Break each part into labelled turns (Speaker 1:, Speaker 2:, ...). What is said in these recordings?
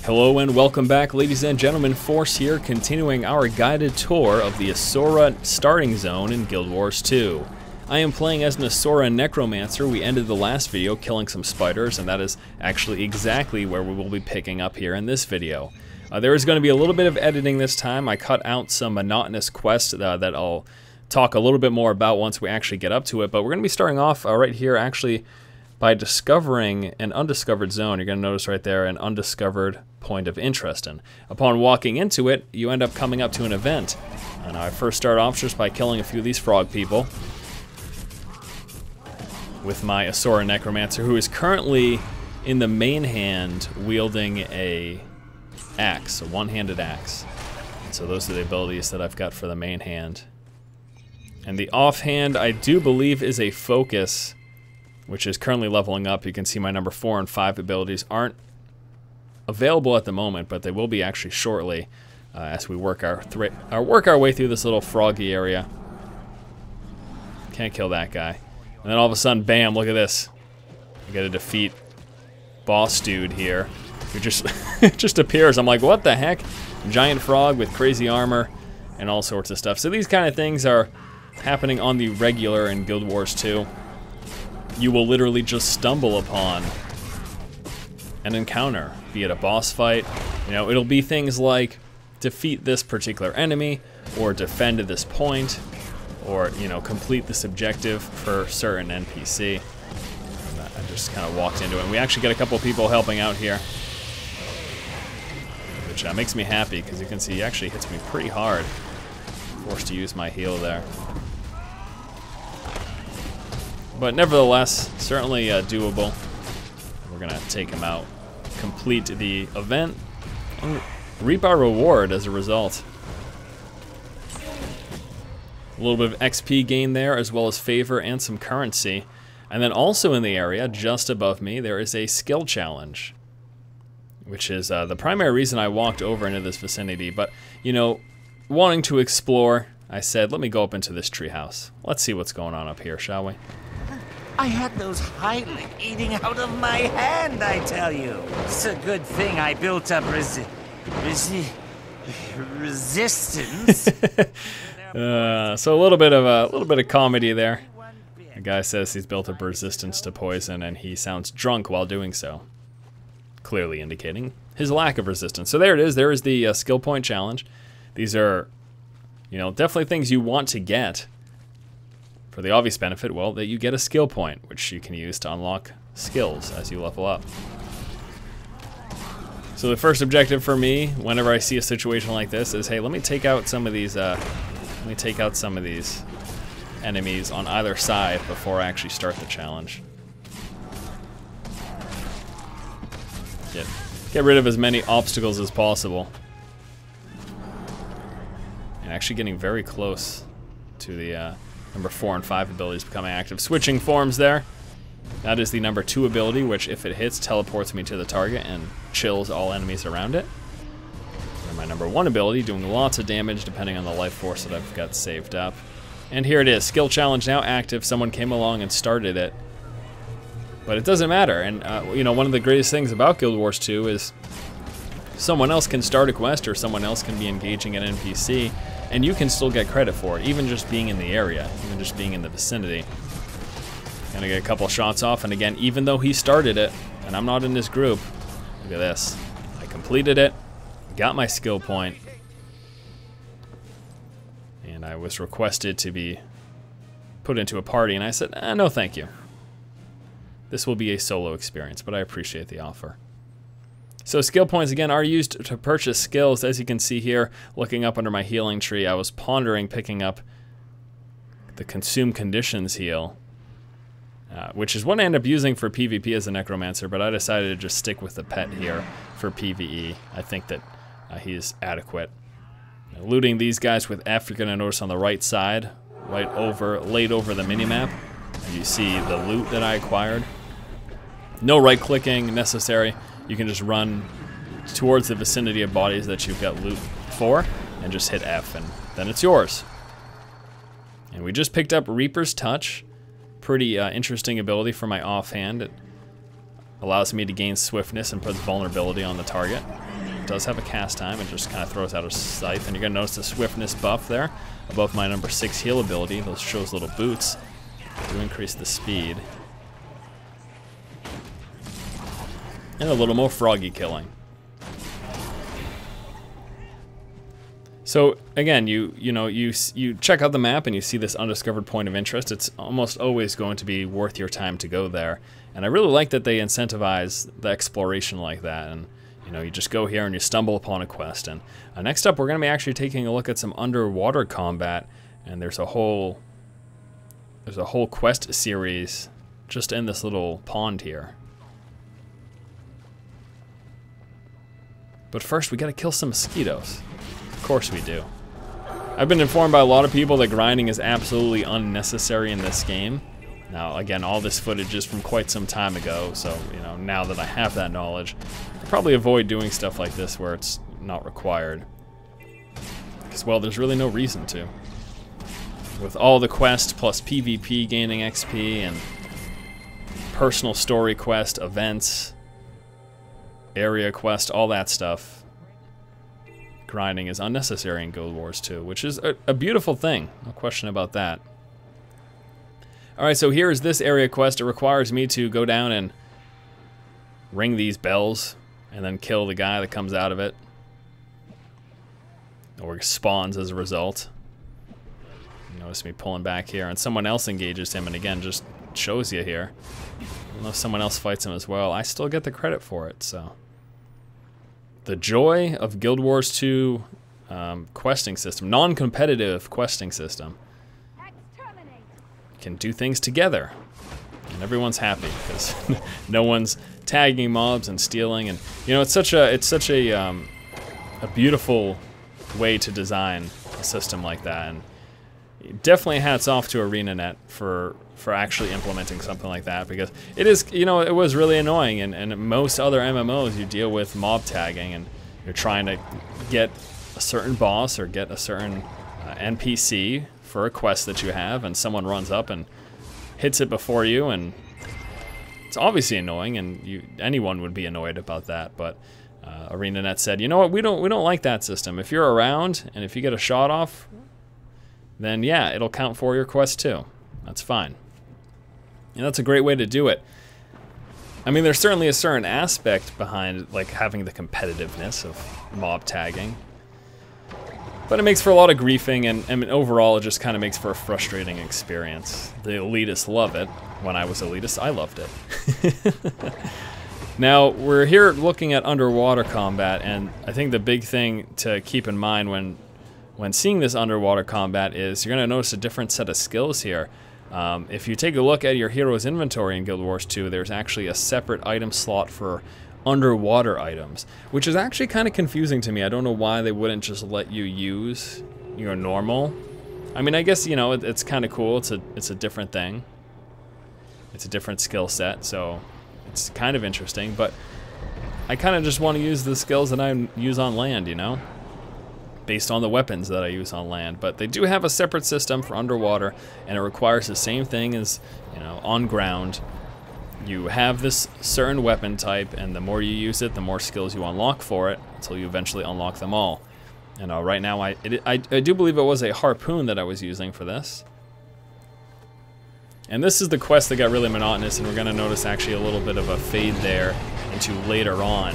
Speaker 1: Hello and welcome back, ladies and gentlemen. Force here, continuing our guided tour of the Asura starting zone in Guild Wars 2. I am playing as an Asura Necromancer. We ended the last video killing some spiders, and that is actually exactly where we will be picking up here in this video. There is going to be a little bit of editing this time. I cut out some monotonous quests that I'll talk a little bit more about once we actually get up to it, but we're going to be starting off right here actually by discovering an undiscovered zone. You're going to notice right there an undiscovered point of interest. And upon walking into it, you end up coming up to an event. And I first start off just by killing a few of these frog people with my Asura Necromancer, who is currently in the main hand wielding a axe, a one-handed axe. And so those are the abilities that I've got for the main hand. And the offhand, I do believe, is a focus, which is currently leveling up. You can see my number 4 and 5 abilities aren't available at the moment, but they will be actually shortly as we work our way through this little froggy area. Can't kill that guy. And then all of a sudden, bam, look at this. I gotta defeat boss dude here, who just just appears. I'm like, what the heck? Giant frog with crazy armor and all sorts of stuff. So these kind of things are happening on the regular in Guild Wars 2. You will literally just stumble upon an encounter, be it a boss fight. You know, it'll be things like defeat this particular enemy, or defend at this point, or, you know, complete this objective for certain NPC. And I just kind of walked into it. And we actually get a couple people helping out here, which makes me happy, because you can see he actually hits me pretty hard. Forced to use my heal there. But nevertheless, certainly doable. We're gonna take him out, complete the event, and reap our reward as a result. A little bit of XP gain there, as well as favor and some currency. And then also in the area, just above me, there is a skill challenge, which is the primary reason I walked over into this vicinity. But, you know, wanting to explore, I said, let me go up into this treehouse. Let's see what's going on up here, shall we?
Speaker 2: I had those Highland eating out of my hand, I tell you. It's a good thing I built up resistance.
Speaker 1: So a little bit of comedy there. The guy says he's built up resistance to poison, and he sounds drunk while doing so, clearly indicating his lack of resistance. So there it is. There is the skill point challenge. These are, you know, definitely things you want to get. For the obvious benefit, well, that you get a skill point, which you can use to unlock skills as you level up. So the first objective for me, whenever I see a situation like this, is, hey, let me take out some of these. Enemies on either side before I actually start the challenge. Get rid of as many obstacles as possible. And actually getting very close to the number 4 and 5 abilities becoming active. Switching forms there. That is the number 2 ability, which if it hits, teleports me to the target and chills all enemies around it. And my number 1 ability, doing lots of damage depending on the life force that I've got saved up. And here it is, skill challenge now active. Someone came along and started it. But it doesn't matter. And you know, one of the greatest things about Guild Wars 2 is someone else can start a quest, or someone else can be engaging an NPC, and you can still get credit for it, even just being in the area, even just being in the vicinity. Gonna get a couple shots off, and again, even though he started it, and I'm not in this group, look at this. I completed it, got my skill point, and I was requested to be put into a party, and I said, no thank you. This will be a solo experience, but I appreciate the offer. So skill points, again, are used to purchase skills. As you can see here, looking up under my healing tree, I was pondering picking up the Consume Conditions heal, which is what I end up using for PvP as a Necromancer, but I decided to just stick with the pet here for PvE. I think that he is adequate. Now, looting these guys with F, you're going to notice on the right side, laid over the minimap, and you see the loot that I acquired. No right-clicking necessary. You can just run towards the vicinity of bodies that you've got loot for and just hit F, and then it's yours. And we just picked up Reaper's Touch. Pretty interesting ability for my offhand. It allows me to gain swiftness and puts vulnerability on the target. does have a cast time. It just kind of throws out a scythe, and you're going to notice the swiftness buff there above my number 6 heal ability. Those shows little boots to increase the speed. And a little more froggy killing. So again, you check out the map and you see this undiscovered point of interest. It's almost always going to be worth your time to go there. And I really like that they incentivize the exploration like that. And you just go here and you stumble upon a quest. And next up, we're going to be actually taking a look at some underwater combat. And there's a whole quest series just in this little pond here. But first, we got to kill some mosquitoes. Of course we do. I've been informed by a lot of people that grinding is absolutely unnecessary in this game. Now, again, all this footage is from quite some time ago, so, now that I have that knowledge, I'll probably avoid doing stuff like this where it's not required. Because, well, there's really no reason to. With all the quest plus PvP gaining XP and personal story quest, events, area quest, all that stuff, grinding is unnecessary in Guild Wars 2, which is a beautiful thing. No question about that. Alright, so here is this area quest. It requires me to go down and ring these bells and then kill the guy that comes out of it. Or spawns as a result. You notice me pulling back here, and someone else engages him, and again, just shows you here. Even though someone else fights him as well, I still get the credit for it, so. The joy of Guild Wars 2 questing system, non-competitive questing system. You can do things together, and everyone's happy because no one's tagging mobs and stealing, and it's such a beautiful way to design a system like that, and definitely hats off to ArenaNet for actually implementing something like that, because it is, it was really annoying, and in most other MMOs you deal with mob tagging and you're trying to get a certain boss or get a certain NPC for a quest that you have, and someone runs up and hits it before you, and it's obviously annoying, and anyone would be annoyed about that, but ArenaNet said, you know what, we don't like that system. If you're around and if you get a shot off, then yeah, it'll count for your quest too. That's fine. And that's a great way to do it. I mean, there's certainly a certain aspect behind like having the competitiveness of mob tagging, but it makes for a lot of griefing, and overall it just kind of makes for a frustrating experience. The elitists love it. When I was elitist, I loved it. Now, we're here looking at underwater combat, and I think the big thing to keep in mind when seeing this underwater combat is you're going to notice a different set of skills here. If you take a look at your hero's inventory in Guild Wars 2, there's actually a separate item slot for underwater items, which is actually kind of confusing to me. I don't know why they wouldn't just let you use your normal. I mean, I guess, it's kind of cool. It's a different thing. It's a different skill set, so it's kind of interesting, but I kind of just want to use the skills that I use on land, based on the weapons that I use on land. But they do have a separate system for underwater, and it requires the same thing as, on ground. You have this certain weapon type, and the more you use it, the more skills you unlock for it, until you eventually unlock them all. And right now, I do believe it was a harpoon that I was using for this. And this is the quest that got really monotonous, and we're going to notice actually a little bit of a fade there into later on.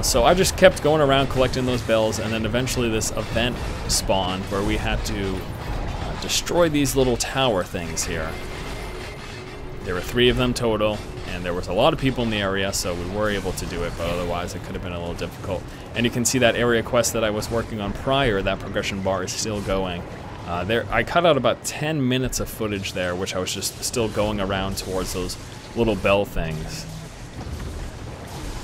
Speaker 1: So I just kept going around collecting those bells, and then eventually this event spawned where we had to destroy these little tower things here. There were 3 of them total, and there was a lot of people in the area, so we were able to do it, but otherwise it could have been a little difficult. And you can see that area quest that I was working on prior, that progression bar is still going. I cut out about 10 minutes of footage there, which I was just still going around towards those little bell things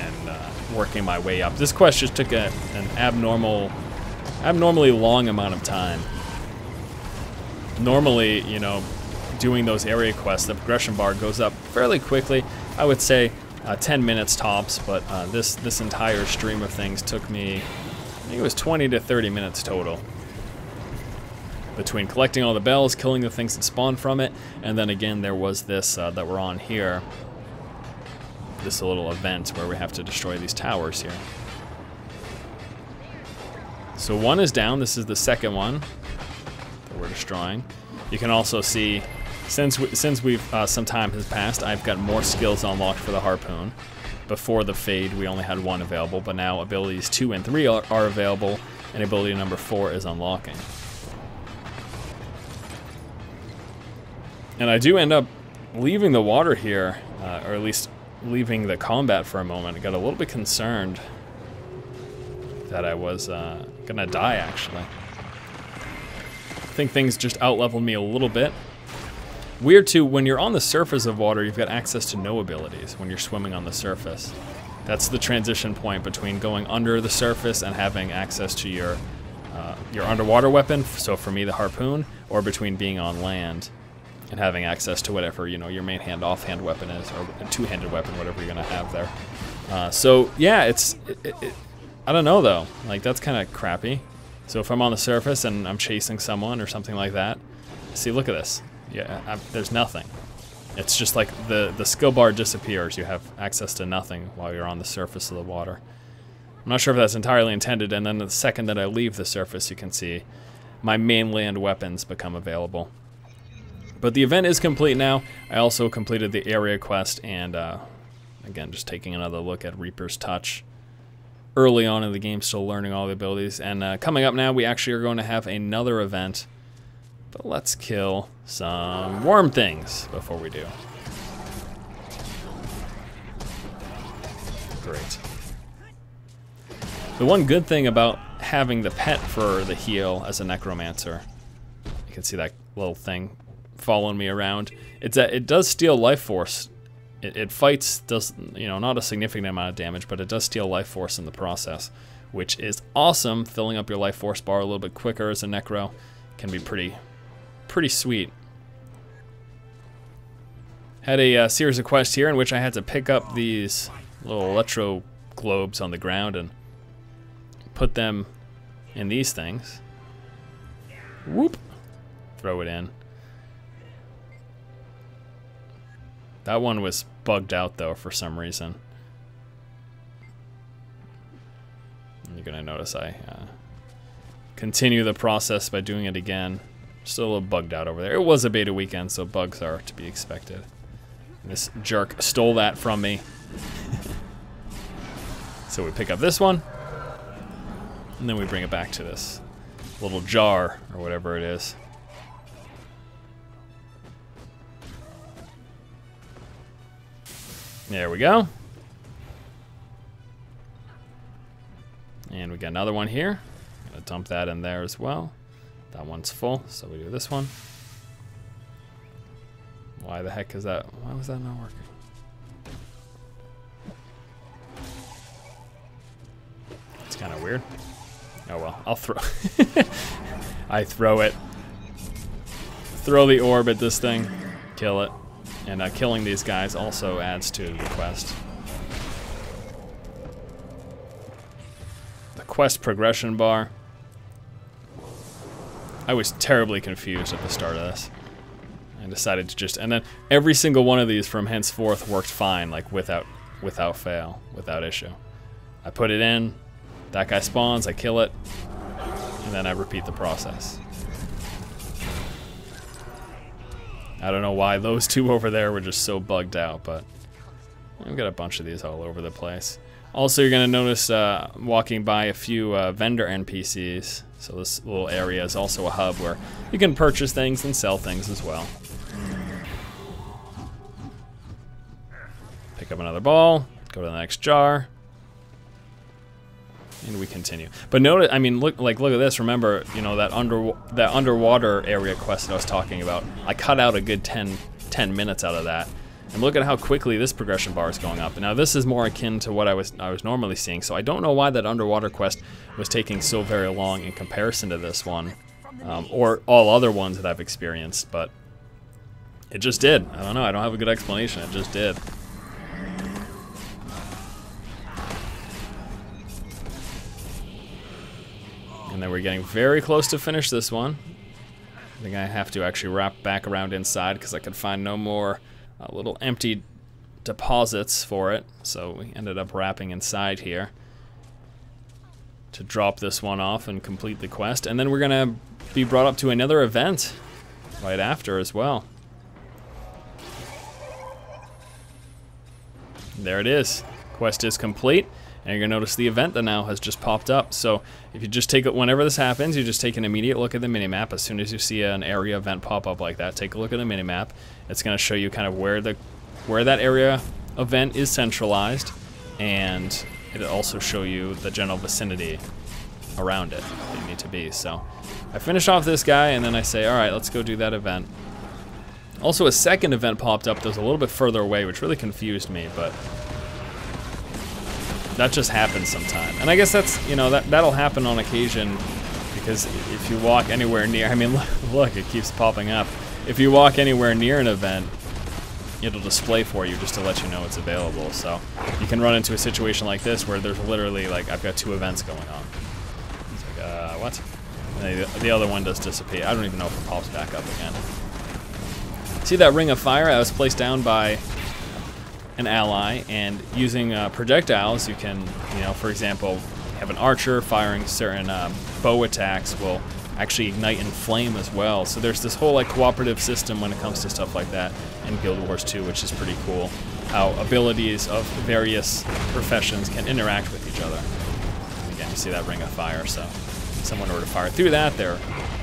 Speaker 1: and working my way up. This quest just took an abnormally long amount of time. Normally, doing those area quests, the progression bar goes up fairly quickly. I would say 10 minutes tops, but this entire stream of things took me, I think it was 20 to 30 minutes total. Between collecting all the bells, killing the things that spawn from it, and then again there was this that we're on here. This little event where we have to destroy these towers here. So one is down. This is the second one that we're destroying. You can also see, since we've some time has passed, I've got more skills unlocked for the harpoon. Before the fade, we only had one available, but now abilities 2 and 3 are available, and ability number 4 is unlocking. And I do end up leaving the water here, or at least leaving the combat for a moment. I got a little bit concerned that I was gonna die, actually. I think things just out-leveled me a little bit. Weird too, when you're on the surface of water, you've got access to no abilities when you're swimming on the surface. That's the transition point between going under the surface and having access to your underwater weapon, so for me the harpoon, or between being on land and having access to whatever, you know, your main hand, offhand weapon is, or a two-handed weapon, whatever you're gonna have there. So yeah, I don't know though, like that's kind of crappy. So if I'm on the surface and I'm chasing someone or something like that, see, look at this. Yeah, there's nothing. It's just like the skill bar disappears. You have access to nothing while you're on the surface of the water. I'm not sure if that's entirely intended, and then the second that I leave the surface, you can see my mainland weapons become available. But the event is complete now. I also completed the area quest, and again, just taking another look at Reaper's Touch. Early on in the game, still learning all the abilities. And coming up now, we actually are going to have another event. But let's kill some worm things before we do. Great. The one good thing about having the pet for the heal as a necromancer, you can see that little thing following me around, it's that it does steal life force. It fights, does, you know, not a significant amount of damage, but it does steal life force in the process, which is awesome. Filling up your life force bar a little bit quicker as a necro can be pretty sweet. Had a series of quests here in which I had to pick up these little electro globes on the ground and put them in these things. Whoop! Throw it in. That one was bugged out though for some reason. And you're gonna notice I continue the process by doing it again. Still a little bugged out over there. It was a beta weekend, so bugs are to be expected. And this jerk stole that from me. So we pick up this one, and then we bring it back to this little jar, or whatever it is. There we go. And we got another one here. Gonna dump that in there as well. That one's full, so we do this one. Why the heck is that? Why was that not working? It's kind of weird. Oh well, I'll throw. I throw it. Throw the orb at this thing, kill it. And killing these guys also adds to the quest. The quest progression bar. I was terribly confused at the start of this. I decided to just, and then every single one of these from henceforth worked fine, like without fail, without issue. I put it in, that guy spawns, I kill it, and then I repeat the process. I don't know why those two over there were just so bugged out, but I've got a bunch of these all over the place. Also, you're gonna notice walking by a few vendor NPCs. So this little area is also a hub where you can purchase things and sell things as well. Pick up another ball, go to the next jar, and we continue. But notice, I mean, look at this. Remember, you know, that underwater area quest that I was talking about. I cut out a good 10 minutes out of that. And look at how quickly this progression bar is going up. Now this is more akin to what I was normally seeing, so I don't know why that underwater quest was taking so very long in comparison to this one, or all other ones that I've experienced, but it just did. I don't know, I don't have a good explanation, it just did. And then we're getting very close to finish this one. I think I have to actually wrap back around inside because I could find no more little empty deposits for it, so we ended up wrapping inside here. to drop this one off and complete the quest. And then we're gonna be brought up to another event right after as well. There it is. Quest is complete. And you're gonna notice the event that now has just popped up. So if you just take it, whenever this happens, you just take an immediate look at the minimap. As soon as you see an area event pop up like that, take a look at the minimap. It's gonna show you kind of where that area event is centralized, and it'll also show you the general vicinity around it that you need to be. So I finish off this guy, and then I say, all right, let's go do that event. Also, a second event popped up that was a little bit further away, which really confused me, but that just happens sometime. And I guess that's, you know, that'll happen on occasion, because if you walk anywhere near, I mean, look, it keeps popping up. If you walk anywhere near an event, it'll display for you just to let you know it's available. So you can run into a situation like this where there's literally, like, I've got 2 events going on. It's like, what? And the other one does dissipate. I don't even know if it pops back up again. See that ring of fire? I was placed down by an ally, and using projectiles, you can, you know, for example, have an archer firing certain bow attacks will actually ignite in flame as well. So there's this whole, like, cooperative system when it comes to stuff like that in Guild Wars 2, which is pretty cool. How abilities of various professions can interact with each other. Again, you see that ring of fire, so if someone were to fire through that, their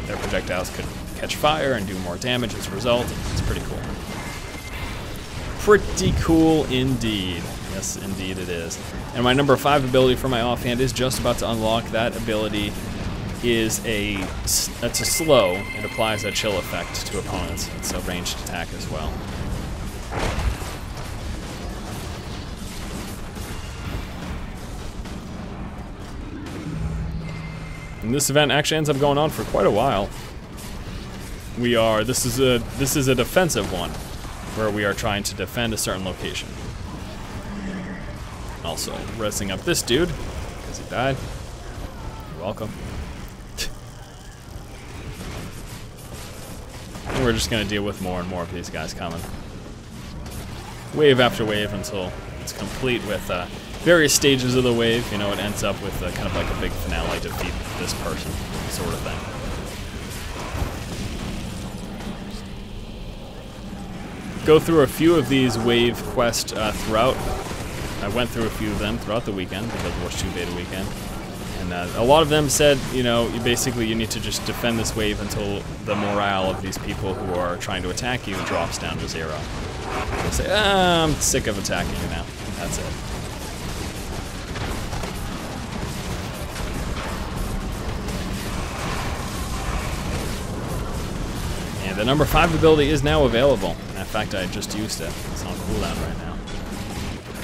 Speaker 1: projectiles could catch fire and do more damage as a result. It's pretty cool. Pretty cool indeed. Yes, indeed it is. And my number 5 ability for my offhand is just about to unlock. That ability is it's a slow. It applies a chill effect to opponents. It's a ranged attack as well. And this event actually ends up going on for quite a while. This is a defensive one, where we are trying to defend a certain location. Also, resing up this dude, because he died. You're welcome. And we're just going to deal with more and more of these guys coming. Wave after wave until it's complete with various stages of the wave. You know, it ends up with kind of like a big finale, defeat this person, sort of thing. Go through a few of these wave quests throughout. I went through a few of them throughout the weekend, the Guild Wars 2 beta weekend. And a lot of them said, you know, you need to just defend this wave until the morale of these people who are trying to attack you drops down to 0. They say, I'm sick of attacking you now. That's it. And the number 5 ability is now available. In fact, I just used it. It's on cooldown right now.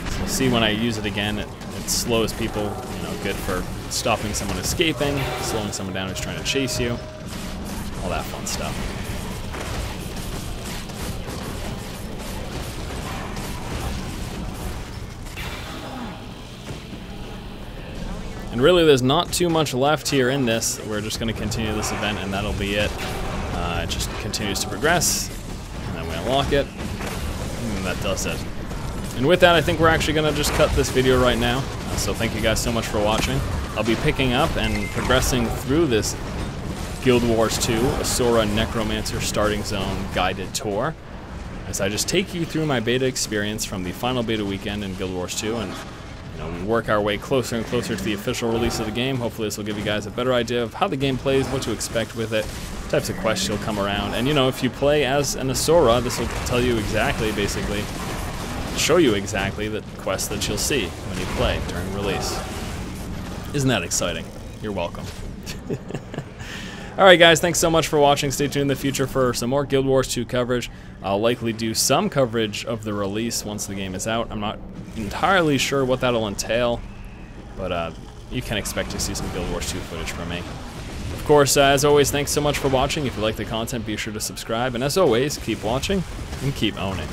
Speaker 1: So you'll see when I use it again, it slows people, you know, good for stopping someone escaping, slowing someone down who's trying to chase you, all that fun stuff. And really, there's not too much left here in this. We're just going to continue this event, and that'll be it. It just continues to progress, and then we unlock it, and that does it. And with that, I think we're actually going to just cut this video right now. So thank you guys so much for watching. I'll be picking up and progressing through this Guild Wars 2 Asura Necromancer Starting Zone guided tour, as I just take you through my beta experience from the final beta weekend in Guild Wars 2, and we work our way closer and closer to the official release of the game. Hopefully this will give you guys a better idea of how the game plays, what to expect with it, types of quests you'll come around. And, you know, if you play as an Asura, this will tell you exactly, basically, show you exactly the quests that you'll see when you play during release. Isn't that exciting? You're welcome. Alright guys, thanks so much for watching. Stay tuned in the future for some more Guild Wars 2 coverage. I'll likely do some coverage of the release once the game is out. I'm not entirely sure what that'll entail, but you can expect to see some Guild Wars 2 footage from me. Of course, as always, thanks so much for watching. If you like the content, be sure to subscribe. And as always, keep watching and keep owning.